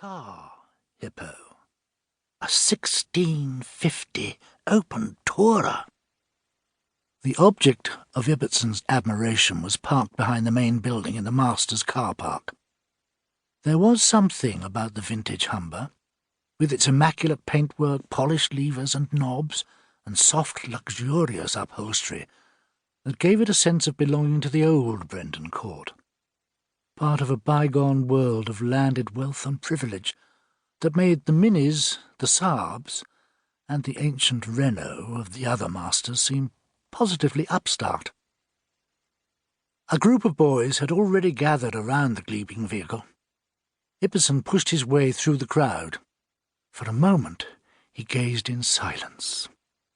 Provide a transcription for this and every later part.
car, Hippo. A 1650 open tourer. The object of Ibbotson's admiration was parked behind the main building in the master's car park. There was something about the vintage Humber, with its immaculate paintwork, polished levers and knobs, and soft, luxurious upholstery, that gave it a sense of belonging to the old Brendan Court, part of a bygone world of landed wealth and privilege that made the Minis, the Saabs, and the ancient Renault of the other masters seem positively upstart. A group of boys had already gathered around the gleaming vehicle. Ibbotson pushed his way through the crowd. For a moment he gazed in silence,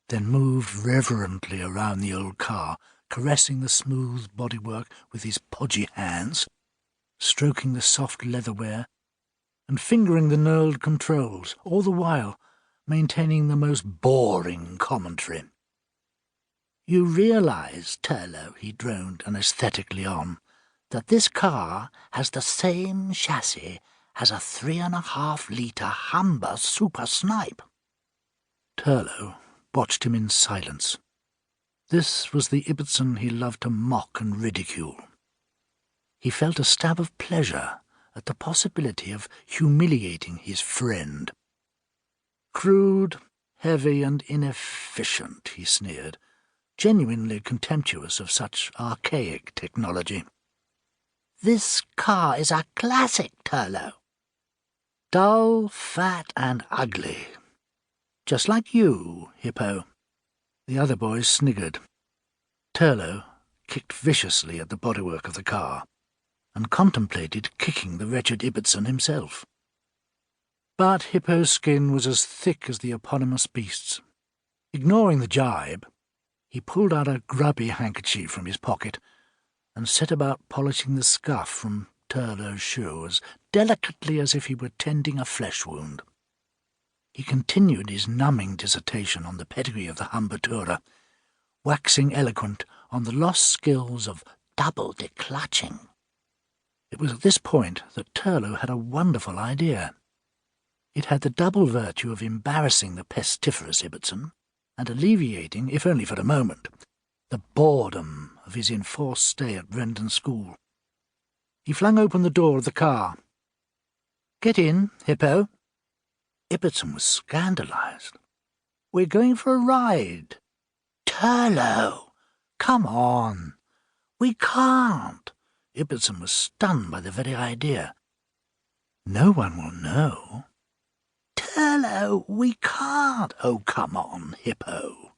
then moved reverently around the old car, caressing the smooth bodywork with his podgy hands, stroking the soft leatherware, and fingering the knurled controls, all the while maintaining the most boring commentary. "You realise, Turlo," he droned anaesthetically on, "that this car has the same chassis as a 3.5-litre Humber Super Snipe." Turlo watched him in silence. This was the Ibbotson he loved to mock and ridicule. He felt a stab of pleasure at the possibility of humiliating his friend. "Crude, heavy and inefficient," he sneered, genuinely contemptuous of such archaic technology. "This car is a classic, Turlo. Dull, fat and ugly. Just like you, Hippo." The other boys sniggered. Turlo kicked viciously at the bodywork of the car, and contemplated kicking the wretched Ibbotson himself. But Hippo's skin was as thick as the eponymous beast's. Ignoring the jibe, he pulled out a grubby handkerchief from his pocket and set about polishing the scuff from Turlo's shoe as delicately as if he were tending a flesh wound. He continued his numbing dissertation on the pedigree of the Humber Tourer, waxing eloquent on the lost skills of double declutching. It was at this point that Turlo had a wonderful idea. It had the double virtue of embarrassing the pestiferous Ibbotson and alleviating, if only for a moment, the boredom of his enforced stay at Brendan School. He flung open the door of the car. "Get in, Hippo." Ibbotson was scandalised. "We're going for a ride." "Turlo, come on." "We can't." Ibbotson was stunned by the very idea. "No one will know." "Turlo, we can't." "Oh, come on, Hippo."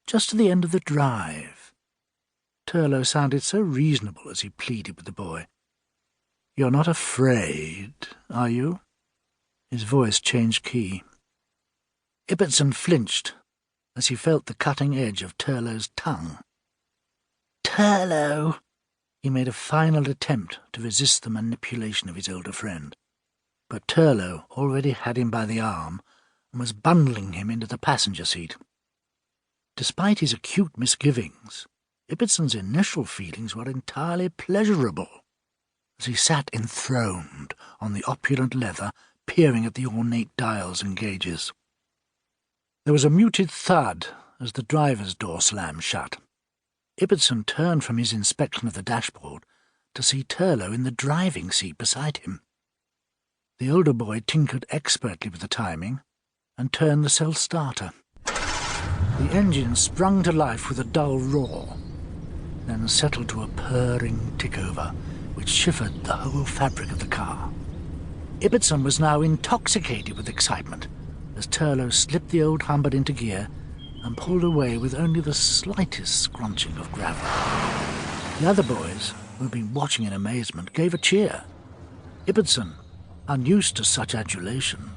"Just to the end of the drive." Turlo sounded so reasonable as he pleaded with the boy. "You're not afraid, are you?" His voice changed key. Ibbotson flinched as he felt the cutting edge of Turlo's tongue. "Turlo!" He made a final attempt to resist the manipulation of his older friend, but Turlo already had him by the arm and was bundling him into the passenger seat. Despite his acute misgivings, Ibbotson's initial feelings were entirely pleasurable, as he sat enthroned on the opulent leather, peering at the ornate dials and gauges. There was a muted thud as the driver's door slammed shut. Ibbotson turned from his inspection of the dashboard to see Turlo in the driving seat beside him. The older boy tinkered expertly with the timing and turned the self-starter. The engine sprung to life with a dull roar, then settled to a purring tick-over which shivered the whole fabric of the car. Ibbotson was now intoxicated with excitement as Turlo slipped the old Humber into gear and pulled away with only the slightest scrunching of gravel. The other boys, who had been watching in amazement, gave a cheer. Ibbotson, unused to such adulation,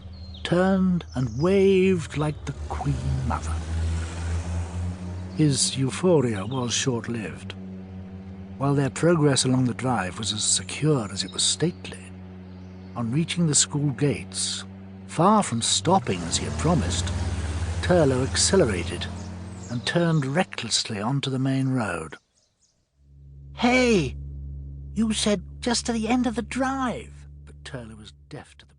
turned and waved like the Queen Mother. His euphoria was short-lived. While their progress along the drive was as secure as it was stately, on reaching the school gates, far from stopping as he had promised, Turlo accelerated and turned recklessly onto the main road. "Hey! You said just to the end of the drive!" But Turlo was deaf to the